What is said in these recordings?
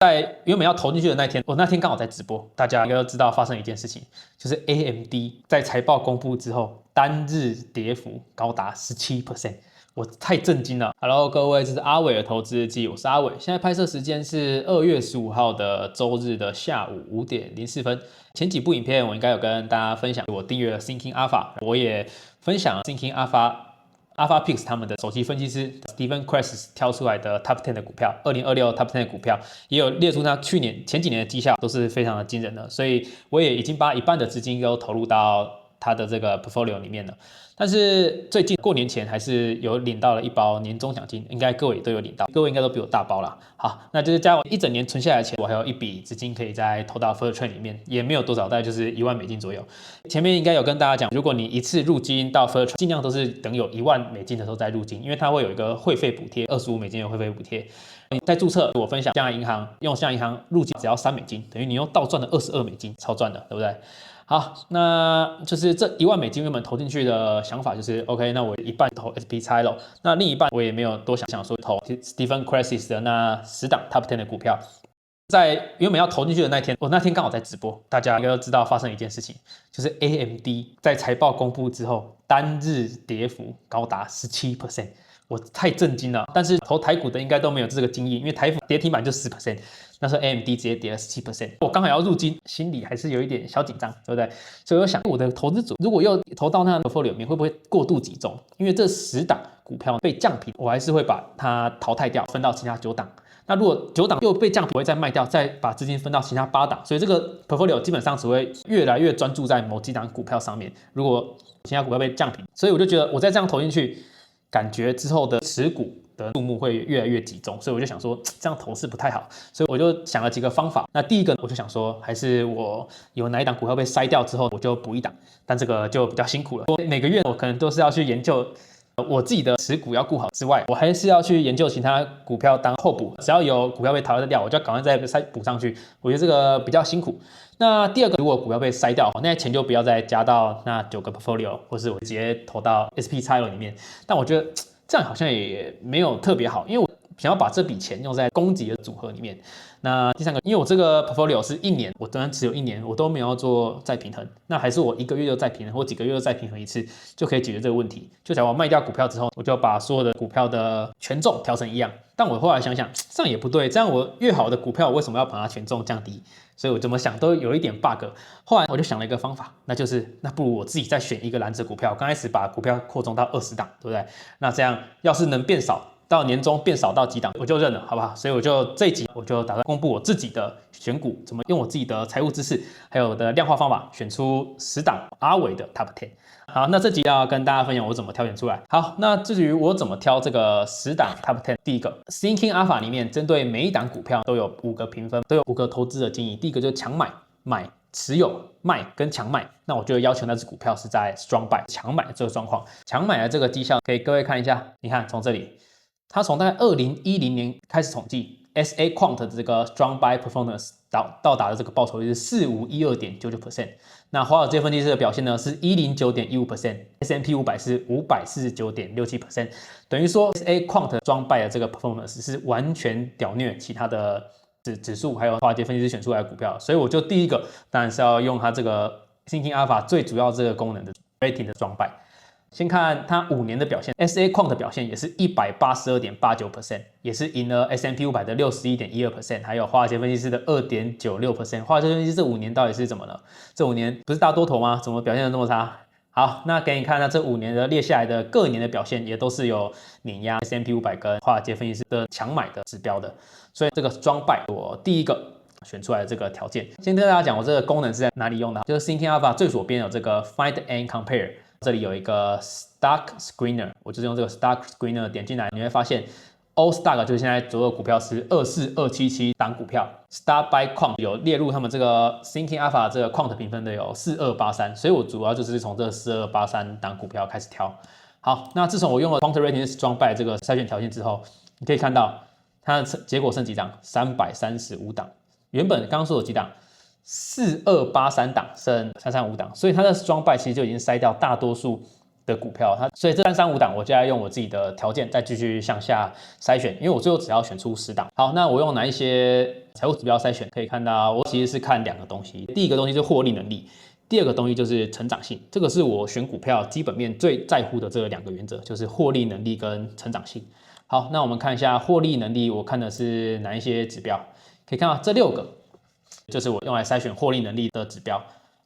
在原本要投进去的那天，我那天刚好在直播，大家应该都知道发生一件事情，就是 AMD 在财报公布之后，单日跌幅高达17%，我太震惊了。Hello， 各位，这是阿伟的投资日记，我是阿伟。现在拍摄时间是2月15号的周日的下午5点04分。前几部影片我应该有跟大家分享，我订阅了 Thinking Alpha， 我也分享 Thinking Alpha。AlphaPix 他们的首席分析师 Stephen Kress 挑出来的 Top 10的股票，2026 Top 10的股票，也有列出他前几年的绩效都是非常的惊人的，所以我也已经把一半的资金都投入到他的这个 portfolio 里面了。但是最近过年前还是有领到了一包年终奖金，应该各位都有领到，各位应该都比我大包啦。好，那就是加我一整年存下来的钱，我还有一笔资金可以再投到 First Trade 里面，也没有多少，大概就是1万美金左右。前面应该有跟大家讲，如果你一次入金到 First Trade， 尽量都是等有1万美金的时候再入金，因为它会有一个会费补贴，25美金的会费补贴。你在注册，我分享像银行用像银行入金只要3美金，等于你用倒赚了22美金，超赚的，对不对？好，那就是这1万美金原本投进去的想法就是 OK， 那我一半投 SPX 那另一半我也没有多想说投 Stephen Kress 的那10档 Top 10的股票。在原本要投进去的那天，我那天刚好在直播，大家应该都知道发生一件事情，就是 AMD 在财报公布之后，单日跌幅高达17%。我太震惊了，但是投台股的应该都没有这个经验，因为台股跌停板就10%，那时候 AMD 直接跌了17%，我刚好要入金，心里还是有一点小紧张，对不对？所以我想，我的投资组如果又投到那个 portfolio 里面，会不会过度集中？因为这10档股票被降评，我还是会把它淘汰掉，分到其他9档。那如果9档又被降评，我会再卖掉，再把资金分到其他8档，所以这个 portfolio 基本上只会越来越专注在某几档股票上面。如果其他股票被降评，所以我就觉得我再这样投进去，感觉之后的持股的数目会越来越集中，所以我就想说这样投是不太好，所以我就想了几个方法。那第一个我就想说，还是我有哪一档股票被筛掉之后，我就补一档，但这个就比较辛苦了。每个月我可能都是要去研究我自己的持股要顾好之外，我还是要去研究其他股票当候补，只要有股票被淘汰掉，我就要赶快再补上去。我觉得这个比较辛苦。那第二个，如果股票被筛掉，那钱就不要再加到那9个 portfolio， 或是我直接投到 SPX 里面。但我觉得这样好像也没有特别好，因为我想要把这笔钱用在攻击的组合里面。那第三个，因为我这个 portfolio 是1年，我当然持有1年，我都没有要做再平衡，那还是我1个月就再平衡，或几个月就再平衡一次，就可以解决这个问题。就假如我卖掉股票之后，我就把所有的股票的权重调成一样。但我后来想想，这样也不对，这样我越好的股票，我为什么要把它权重降低？所以我怎么想都有一点 bug。后来我就想了一个方法，那就是那不如我自己再选一个篮子股票，刚开始把股票扩充到20档，对不对？那这样要是能变少，到年终变少到几档，我就认了，好不好？所以我就这一集我就打算公布我自己的选股，怎么用我自己的财务知识，还有我的量化方法，选出10档阿伟的 Top 10。好，那这集要跟大家分享我怎么挑选出来。好，那至于我怎么挑这个10档 Top 10，第一个 Thinking Alpha 里面针对每一档股票都有5个评分，都有5个投资的建议。第一个就是强买、买、持有、卖跟强卖。那我就要求那只股票是在 Strong Buy 强买的这个状况。强买的这个绩效给各位看一下，你看从这里，它从大概2010年开始统计。SA Quant 的这个 Strong Buy Performance 到达的这个报酬率是4512.99%，那华尔街分析师的表现呢是109.15%，S&P 500是549.67%，等于说 SA Quant Strong Buy 的这个 Performance 是完全屌虐其他的指数，还有华尔街分析师选出来的股票，所以我就第一个当然是要用它这个 Thinking Alpha 最主要这个功能的 Rating 的Strong Buy。先看它5年的表现 ，SA Quant 的表现也是182.89%，也是赢了 S&P 500的61.12%，还有华尔街分析师的2.96%。华尔街分析师这5年到底是怎么了？这5年不是大多头吗？怎么表现的那么差？好，那给你看，那这5年的列下来的各年的表现，也都是有碾压 S&P 500跟华尔街分析师的强买的指标的。所以这个Strong Buy我第一个选出来的这个条件。先跟大家讲，我这个功能是在哪里用的？就是 Thinking Alpha 最左边有这个 Find and Compare。这里有一个 Stock Screener， 我就是用这个 Stock Screener 点进来，你会发现 All Stock 就是现在所有股票是24277档股票 ，Stock by Quant 有列入他们这个 Thinking Alpha 这个 Quant 评分的有4283，所以我主要就是从这4283档股票开始挑。好，那自从我用了 Quant Rating Strong Buy 这个筛选条件之后，你可以看到它的结果剩几档？335档，原本刚刚说有几档？4283档剩335档，所以它的 Strong Buy 其实就已经筛掉大多数的股票，所以这335档我就要用我自己的条件再继续向下筛选，因为我最后只要选出10档。好，那我用哪一些财务指标筛选？可以看到，我其实是看2个东西，第一个东西是获利能力。第二个东西就是成长性，这个是我选股票基本面最在乎的这2个原则，就是获利能力跟成长性。好，那我们看一下获利能力，我看的是哪一些指标？可以看到这6个，就是我用来筛选获利能力的指标。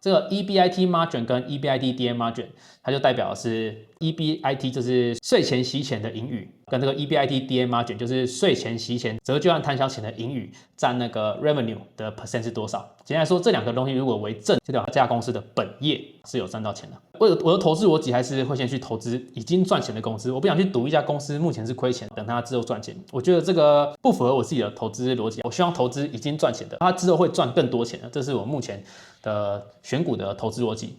这个 EBIT margin 跟 EBIT DM margin， 它就代表的是 EBIT 就是税前息前的盈余，跟这个 EBIT DM margin 就是税前息前折旧和摊销前的盈余占那个 revenue 的 percent 是多少。简单来说，这2个东西如果为正，就代表这家公司的本业是有赚到钱的。我的投资逻辑还是会先去投资已经赚钱的公司，我不想去赌一家公司目前是亏钱，等它之后赚钱。我觉得这个不符合我自己的投资逻辑。我希望投资已经赚钱的，它之后会赚更多钱的，这是我目前的选股的投资逻辑。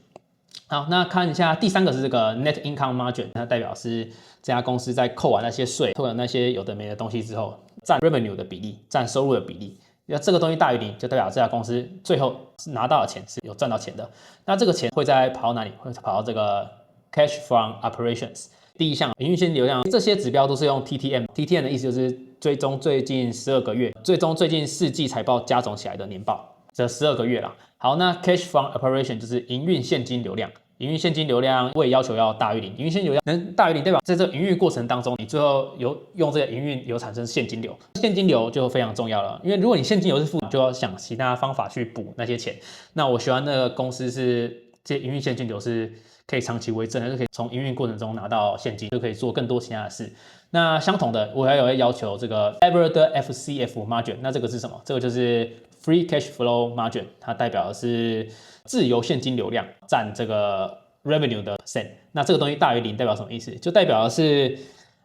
好，那看一下第3个是这个 net income margin， 它代表是这家公司在扣完那些税、扣完那些有的没的东西之后，占 revenue 的比例，占收入的比例。要这个东西大于0，就代表这家公司最后拿到的钱是有赚到钱的。那这个钱会再跑到哪里？会跑到这个 cash from operations。第一项营运现金流量，这些指标都是用 TTM。TTM 的意思就是追踪最近12个月，追踪最近4季财报加总起来的年报，这12个月啦。好，那 cash from operation 就是营运现金流量。营运现金流量我也要求要大于0，营运现金流量能大于0，代表在这个营运过程当中，你最后用这个营运有产生现金流，现金流就非常重要了。因为如果你现金流是负，就要想其他方法去补那些钱。那我喜欢那个公司是这些营运现金流是可以长期为正的，就可以从营运过程中拿到现金，就可以做更多其他的事。那相同的，我还有要求这个 Levered FCF margin， 那这个是什么？这个就是 Free Cash Flow Margin， 它代表的是自由现金流量占这个 revenue 的 percent。那这个东西大于0代表什么意思？就代表的是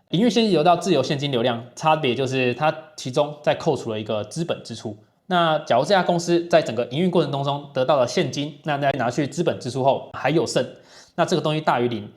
营运现金流到自由现金流量差别就是它其中再扣除了一个资本支出。那假如这家公司在整个营运过程当中得到了现金，那再拿去资本支出后还有剩，那这个东西大于0。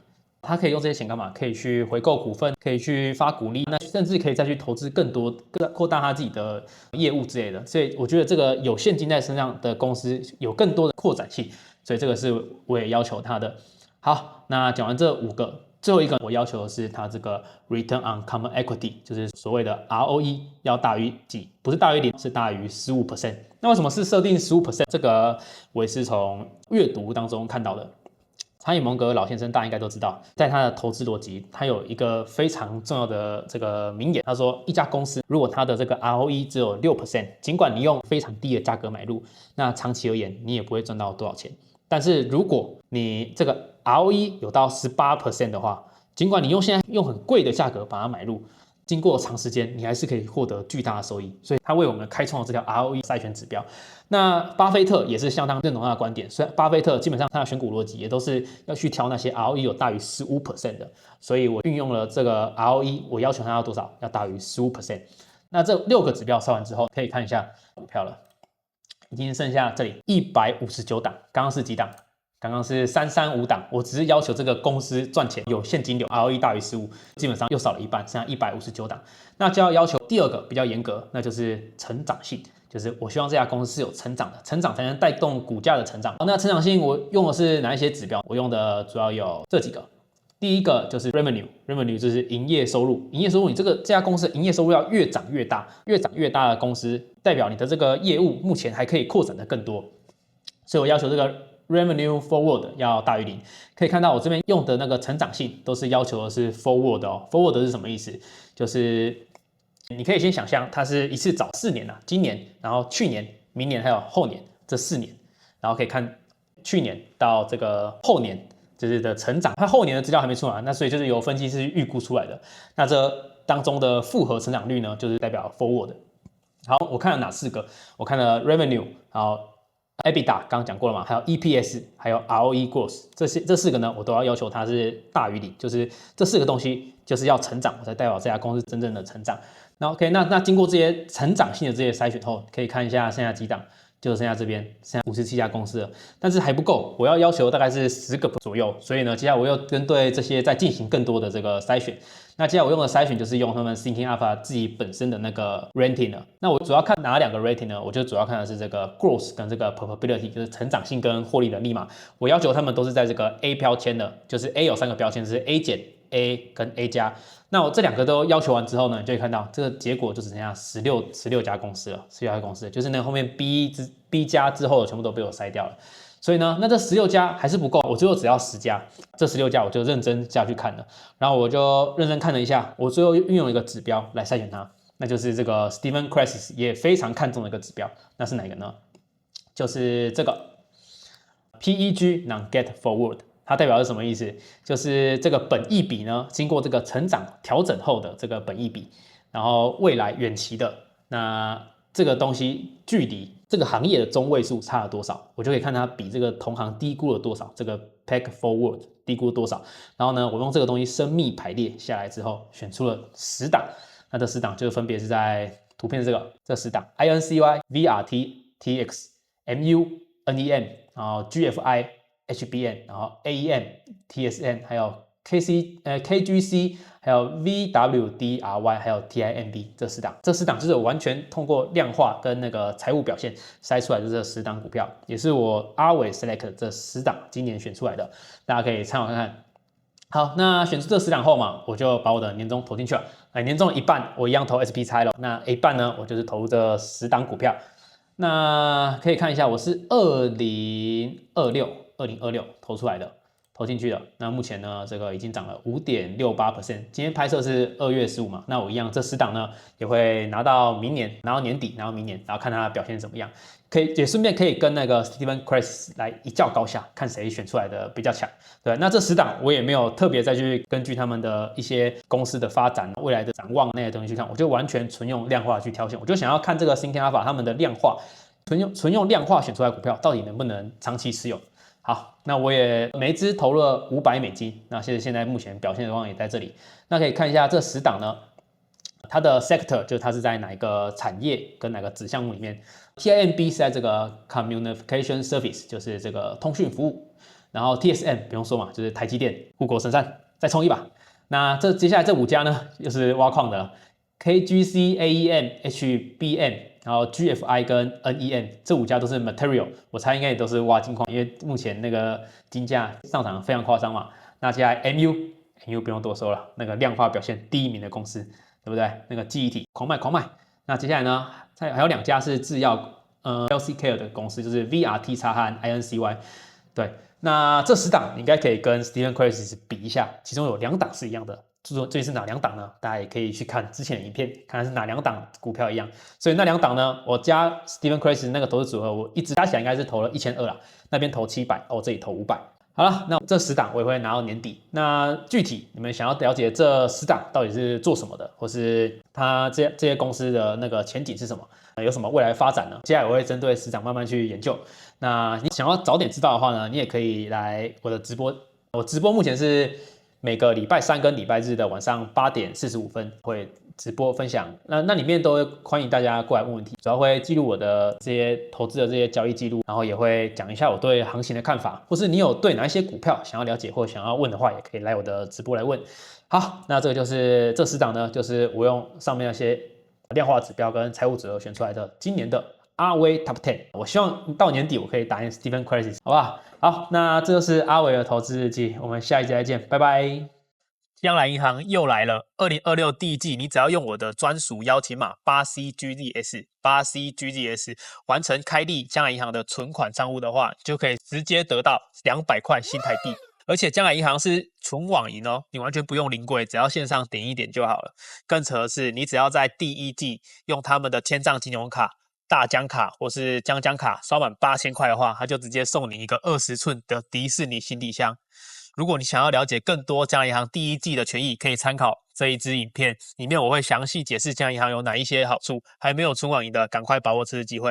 他可以用这些钱干嘛？可以去回购股份，可以去发股利，那甚至可以再去投资更多，扩大他自己的业务之类的。所以我觉得这个有现金在身上的公司有更多的扩展性，所以这个是我也要求他的。好，那讲完这5个，最后一个我要求的是他这个 return on common equity， 就是所谓的 ROE 要大于几？不是大于0，是大于15%。那为什么是设定15%？这个我也是从阅读当中看到的。查理·蒙格老先生大家应该都知道，在他的投资逻辑，他有一个非常重要的这个名言，他说一家公司如果它的这个 ROE 只有6%，尽管你用非常低的价格买入，那长期而言你也不会赚到多少钱。但是如果你这个 ROE 有到18% 的话，尽管你现在用很贵的价格把它买入，经过长时间，你还是可以获得巨大的收益。所以他为我们开创了这条 ROE 筛选指标。那巴菲特也是相当认同他的观点，所以巴菲特基本上他的选股逻辑也都是要去挑那些 ROE 有大于15% 的。所以我运用了这个 ROE， 我要求他要多少？要大于15%。那这6个指标算完之后，可以看一下股票了，已经剩下这里159档，刚刚是几档？刚刚是335档，我只是要求这个公司赚钱有现金流 ，ROE 大于15，基本上又少了一半，剩下159档。那就要求第2个比较严格，那就是成长性，就是我希望这家公司是有成长的，成长才能带动股价的成长。那成长性我用的是哪一些指标？我用的主要有这几个。第一个就是 revenue 就是营业收入，营业收入你这家公司的营业收入要越涨越大，越涨越大的公司代表你的这个业务目前还可以扩展的更多，所以我要求这个Revenue forward 要大于0，可以看到我这边用的那个成长性都是要求的是 forward 哦。forward 是什么意思？就是你可以先想象它是一次找4年啊，今年，然后去年、明年还有后年这4年，然后可以看去年到这个后年就是的成长。它后年的资料还没出来，那所以就是由分析师预估出来的。那这当中的复合成长率呢，就是代表 forward。好，我看了哪4个？我看了 revenue， 然后EBITDA 刚刚讲过了嘛，还有 EPS， 还有 ROE growth， 这4个呢，我都要求它是大于0，就是这4个东西就是要成长，我才代表这家公司真正的成长。那 OK， 那经过这些成长性的这些筛选后，可以看一下剩下几档，就剩下这边，剩下57家公司了，但是还不够，我要求大概是10个左右，所以呢，接下来我又针对这些再进行更多的这个筛选。那接下来我用的筛选就是用他们 Thinking Alpha 自己本身的那个 rating 了。那我主要看哪2个 rating 呢？我就主要看的是这个 growth 跟这个 probability， 就是成长性跟获利能力嘛。我要求他们都是在这个 A 标签的，就是 A 有3个标签，是 A 减、A 跟 A 加。那我这2个都要求完之后呢，你就会看到这个结果就只剩下16家公司了，16家公司，就是那后面 B 加之后的全部都被我筛掉了。所以呢，那这16家还是不够，我最后只要10家，这16家我就认真下去看了，然后我就认真看了一下，我最后运用一个指标来筛选它，那就是这个 Steven Kress 也非常看重的一个指标，那是哪个呢？就是这个 PEG Non-Get Forward， 它代表是什么意思？就是这个本益比呢，经过这个成长调整后的这个本益比，然后未来远期的那这个东西距离这个行业的中位数差了多少，我就可以看它比这个同行低估了多少，这个 Peg Forward 低估多少。然后呢，我用这个东西生密排列下来之后，选出了10档。那这10档就分别是在图片这10档 INCY、VRT、TX、MU、NEM， 然后 GFI、HBN， 然后 AEM、TSN， 还有KGC， 还有 VWDRY， 还有 TIMB 这10档，这10档就是我完全通过量化跟那个财务表现筛出来的这10档股票，也是我阿伟 Select 这10档今年选出来的，大家可以参考看看。好，那选出这10档后嘛，我就把我的年终投进去了。年终一半我一样投 SP 拆了，那一半呢，我就是投这10档股票。那可以看一下，我是2026投出来的。投进去了，那目前呢，这个已经涨了 5.68%。今天拍摄是2月15嘛，那我一样这10档呢也会拿到明年，拿到年底，拿到明年，然后看它的表现怎么样，可以也顺便可以跟那个 Steven Kress 来一较高下，看谁选出来的比较强。对，那这10档我也没有特别再去根据他们的一些公司的发展、未来的展望那些东西去看，我就完全纯用量化去挑选，我就想要看这个 Thinking Alpha 他们的量化，纯用量化选出来股票到底能不能长期持有。好，那我也每一支投入了$500，那现在目前表现的状况也在这里。那可以看一下这10档呢，它的 sector 就是它是在哪一个产业跟哪个子项目里面。TIMB 是在这个 communication service， 就是这个通讯服务。然后 TSM 不用说嘛，就是台积电、护国神山，再冲一把。那接下来这5家呢，又是挖矿的 KGC、AEM、HBN。然后 GFI 跟 NEM 这5家都是 material， 我猜应该也都是挖金矿，因为目前那个金价上涨非常夸张嘛。那接下来 MU 不用多说了，那个量化表现第1名的公司，对不对？那个记忆体狂卖狂卖。那接下来呢，还有2家是制药healthcare 的公司，就是 VRT 和 INCY。对，那这10档你应该可以跟 Steven Kress 比一下，其中有2档是一样的。最是哪2档呢？大家也可以去看之前的影片，看是哪2档股票一样。所以那2档呢，我加 Steven Kress 那个投资组合，我一直加起来应该是投了1200啦，那边投700，我这里投500。好了，那这10档我也会拿到年底。那具体你们想要了解这10档到底是做什么的，或是它这些公司的那个前景是什么，有什么未来发展呢？接下来我会针对10档慢慢去研究。那你想要早点知道的话呢，你也可以来我的直播。我直播目前是每个礼拜3跟礼拜日的晚上8点45分会直播分享，那里面都会欢迎大家过来问问题，主要会记录我的这些投资的这些交易记录，然后也会讲一下我对行情的看法，或是你有对哪一些股票想要了解或想要问的话，也可以来我的直播来问。好，那这个就是这10档呢，就是我用上面那些量化指标跟财务组合选出来的今年的阿威 Top 10，我希望到年底我可以打赢 Steven Kress， 好不好？好，那这就是阿伟的投资日记，我们下一集再见，拜拜。将来银行又来了，2026第一季，你只要用我的专属邀请码8CGDS 完成开立将来银行的存款账户的话，就可以直接得到200块新台币。而且将来银行是纯网银哦，你完全不用临柜，只要线上点一点就好了。更扯的是，你只要在第一季用他们的千账金融卡、大江卡或是江卡刷满8000块的话，他就直接送你一个20寸的迪士尼行李箱。如果你想要了解更多将来银行第一季的权益，可以参考这一支影片，里面我会详细解释将来银行有哪一些好处，还没有存网银的赶快把握这次机会。